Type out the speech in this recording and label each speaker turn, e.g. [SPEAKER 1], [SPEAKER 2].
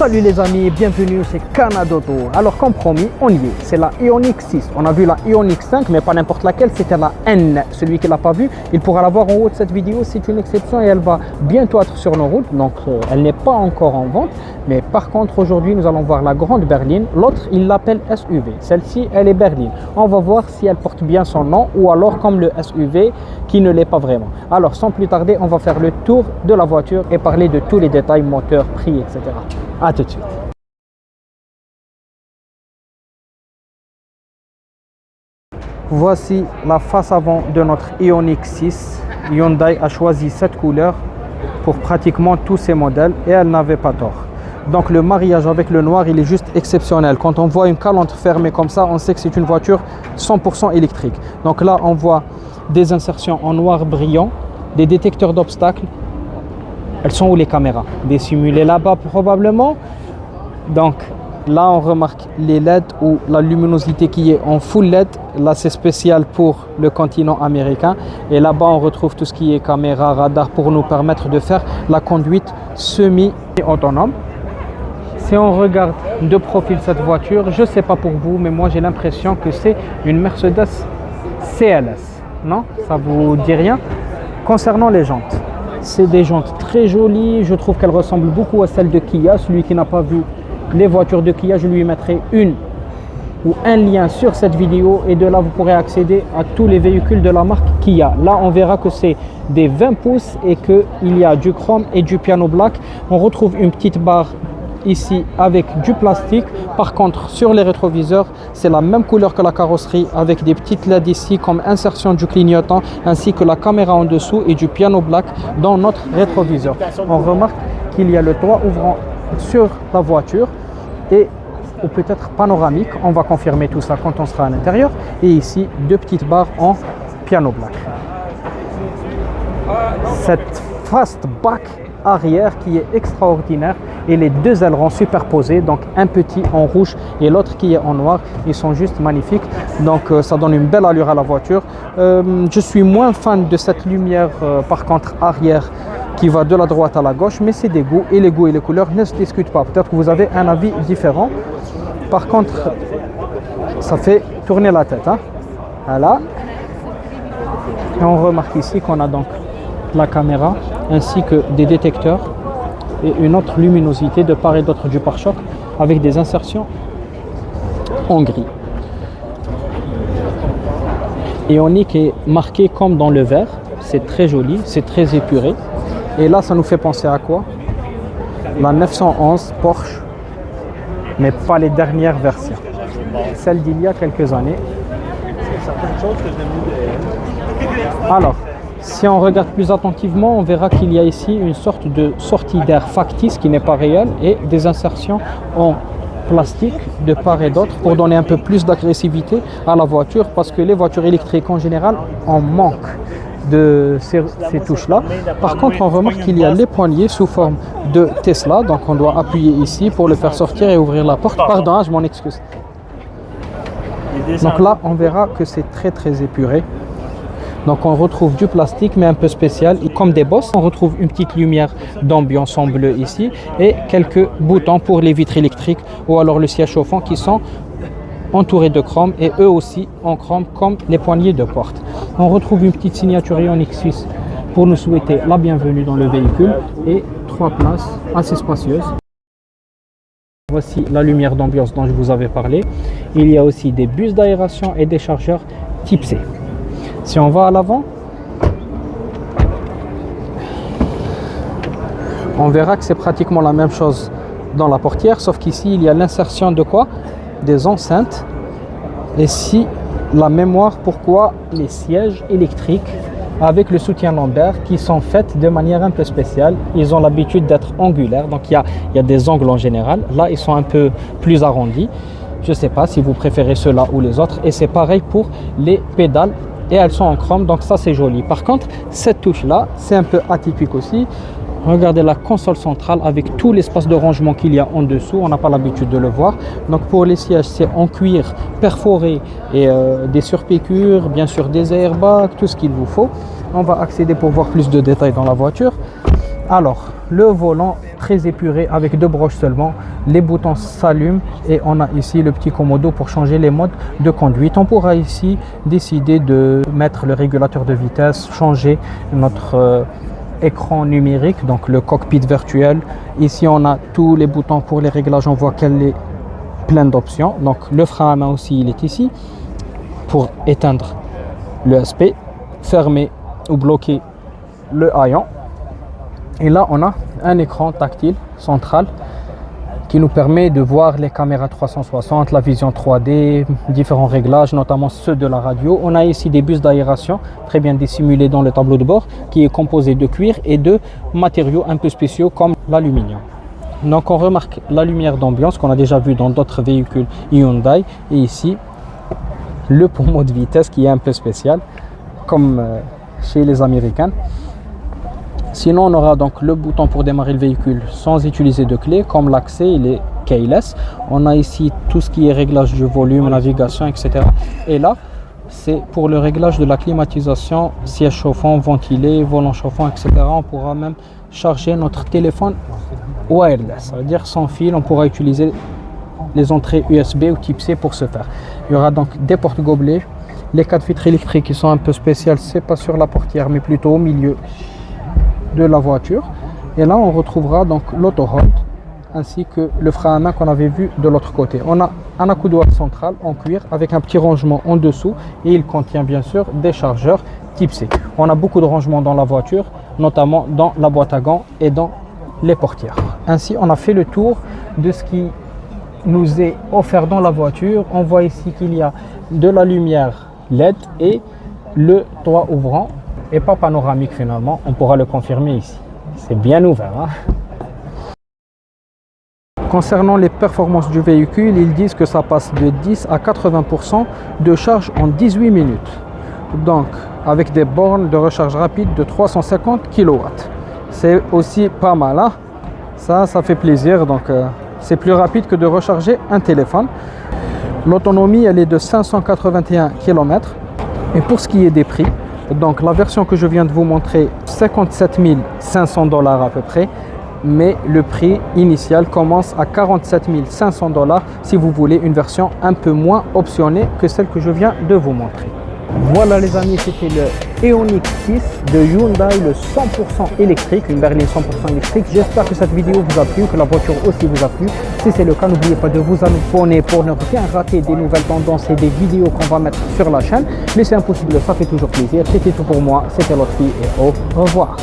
[SPEAKER 1] Salut les amis, bienvenue chez Canada Auto. Alors comme promis, on y est, c'est la Ioniq 6. On a vu la Ioniq 5, mais pas n'importe laquelle, c'était la N. Celui qui ne l'a pas vu, il pourra la voir en haut de cette vidéo, c'est une exception et elle va bientôt être sur nos routes. Donc elle n'est pas encore en vente, mais par contre aujourd'hui nous allons voir la grande berline. L'autre, il l'appelle SUV. Celle-ci, elle est berline. On va voir si elle porte bien son nom ou alors comme le SUV qui ne l'est pas vraiment. Alors sans plus tarder, on va faire le tour de la voiture et parler de tous les détails, moteur, prix, etc. A tout de suite. Voici la face avant de notre Ioniq 6. Hyundai a choisi cette couleur pour pratiquement tous ses modèles et elle n'avait pas tort. Donc le mariage avec le noir, il est juste exceptionnel. Quand on voit une calandre fermée comme ça, on sait que c'est une voiture 100% électrique. Donc là, on voit des insertions en noir brillant, des détecteurs d'obstacles. Elles sont où les caméras? Dissimulées là-bas probablement. Donc là on remarque les LED ou la luminosité qui est en full LED. Là c'est spécial pour le continent américain. Et là-bas on retrouve tout ce qui est caméra, radar pour nous permettre de faire la conduite semi-autonome. Si on regarde de profil cette voiture, je ne sais pas pour vous, mais moi j'ai l'impression que c'est une Mercedes CLS. Non? Ça vous dit rien? Concernant les jantes. C'est des jantes très jolies, je trouve qu'elles ressemblent beaucoup à celles de Kia. Celui qui n'a pas vu les voitures de Kia, je lui mettrai une ou un lien sur cette vidéo et de là vous pourrez accéder à tous les véhicules de la marque Kia. Là on verra que c'est des 20 pouces et qu'il y a du chrome et du piano black. On retrouve une petite barre ici avec du plastique. Par contre sur les rétroviseurs c'est la même couleur que la carrosserie avec des petites LED ici comme insertion du clignotant ainsi que la caméra en dessous et du piano black dans notre rétroviseur. On remarque qu'il y a le toit ouvrant sur la voiture et ou peut-être panoramique, on va confirmer tout ça quand on sera à l'intérieur. Et ici deux petites barres en piano black. Cette fastback arrière qui est extraordinaire et les deux ailerons superposés, donc un petit en rouge et l'autre qui est en noir, ils sont juste magnifiques. Donc ça donne une belle allure à la voiture. Je suis moins fan de cette lumière par contre arrière qui va de la droite à la gauche, mais c'est des goûts et les goûts et les couleurs ne se discutent pas. Peut-être que vous avez un avis différent. Par contre ça fait tourner la tête, hein. Voilà. Et on remarque ici qu'on a donc la caméra ainsi que des détecteurs et une autre luminosité de part et d'autre du pare-choc avec des insertions en gris. Ioniq est marqué comme dans le vert, c'est très joli, c'est très épuré. Et là ça nous fait penser à quoi? La 911 Porsche, mais pas les dernières versions, celle d'il y a quelques années. Alors si on regarde plus attentivement, on verra qu'il y a ici une sorte de sortie d'air factice qui n'est pas réelle et des insertions en plastique de part et d'autre pour donner un peu plus d'agressivité à la voiture parce que les voitures électriques en général en manquent de ces touches-là. Par contre, on remarque qu'il y a les poignées sous forme de Tesla, donc on doit appuyer ici pour le faire sortir et ouvrir la porte. Pardon, je m'en excuse. Donc là, on verra que c'est très épuré. Donc on retrouve du plastique mais un peu spécial comme des bosses. On retrouve une petite lumière d'ambiance en bleu ici et quelques boutons pour les vitres électriques ou alors le siège chauffant qui sont entourés de chrome et eux aussi en chrome comme les poignées de porte. On retrouve une petite signature Ioniq 6 pour nous souhaiter la bienvenue dans le véhicule et 3 places assez spacieuses. Voici la lumière d'ambiance dont je vous avais parlé. Il y a aussi des bus d'aération et des chargeurs type C. Si on va à l'avant, on verra que c'est pratiquement la même chose dans la portière, sauf qu'ici il y a l'insertion de quoi? Des enceintes. Et si la mémoire, pourquoi les sièges électriques avec le soutien lombaire qui sont faits de manière un peu spéciale. Ils ont l'habitude d'être angulaires, donc il y a des angles en général. Là ils sont un peu plus arrondis. Je ne sais pas si vous préférez ceux-là ou les autres. Et c'est pareil pour les pédales. Et elles sont en chrome, donc ça c'est joli. Par contre, cette touche là, c'est un peu atypique aussi. Regardez la console centrale avec tout l'espace de rangement qu'il y a en dessous. On n'a pas l'habitude de le voir. Donc pour les sièges, c'est en cuir perforé et des surpiqûres, bien sûr des airbags, tout ce qu'il vous faut. On va accéder pour voir plus de détails dans la voiture. Alors, le volant très épuré avec 2 broches seulement. Les boutons s'allument et on a ici le petit commodo pour changer les modes de conduite. On pourra ici décider de mettre le régulateur de vitesse, changer notre écran numérique, donc le cockpit virtuel. Ici, on a tous les boutons pour les réglages. On voit qu'elle est pleine d'options. Donc, le frein à main aussi, il est ici pour éteindre le SP, fermer ou bloquer le haillon. Et là, on a un écran tactile central qui nous permet de voir les caméras 360, la vision 3D, différents réglages, notamment ceux de la radio. On a ici des bus d'aération très bien dissimulés dans le tableau de bord qui est composé de cuir et de matériaux un peu spéciaux comme l'aluminium. Donc on remarque la lumière d'ambiance qu'on a déjà vu dans d'autres véhicules Hyundai. Et ici, le pommeau de vitesse qui est un peu spécial comme chez les Américains. Sinon, on aura donc le bouton pour démarrer le véhicule sans utiliser de clé, comme l'accès, il est keyless. On a ici tout ce qui est réglage du volume, navigation, etc. Et là, c'est pour le réglage de la climatisation, siège chauffant, ventilé, volant chauffant, etc. On pourra même charger notre téléphone wireless, ça veut dire sans fil. On pourra utiliser les entrées USB ou type C pour ce faire. Il y aura donc des portes gobelets, les 4 vitres électriques qui sont un peu spéciales, c'est pas sur la portière mais plutôt au milieu de la voiture. Et là on retrouvera donc l'auto-hold ainsi que le frein à main qu'on avait vu de l'autre côté. On a un accoudoir central en cuir avec un petit rangement en dessous et il contient bien sûr des chargeurs type C. On a beaucoup de rangements dans la voiture, notamment dans la boîte à gants et dans les portières. Ainsi on a fait le tour de ce qui nous est offert dans la voiture. On voit ici qu'il y a de la lumière LED et le toit ouvrant et pas panoramique finalement, on pourra le confirmer ici. C'est bien ouvert. Concernant les performances du véhicule, ils disent que ça passe de 10 à 80% de charge en 18 minutes. Donc, avec des bornes de recharge rapide de 350 kW. C'est aussi pas mal. Ça fait plaisir. Donc, c'est plus rapide que de recharger un téléphone. L'autonomie, elle est de 581 km. Et pour ce qui est des prix, donc la version que je viens de vous montrer, 57 500 $ à peu près, mais le prix initial commence à 47 500 $ si vous voulez une version un peu moins optionnée que celle que je viens de vous montrer. Voilà les amis, c'était le Ioniq 6 de Hyundai, le 100% électrique, une berline 100% électrique. J'espère que cette vidéo vous a plu, que la voiture aussi vous a plu. Si c'est le cas, n'oubliez pas de vous abonner pour ne rien rater des nouvelles tendances et des vidéos qu'on va mettre sur la chaîne. Mais c'est impossible, ça fait toujours plaisir. C'était tout pour moi, c'était l'autre fille et au revoir.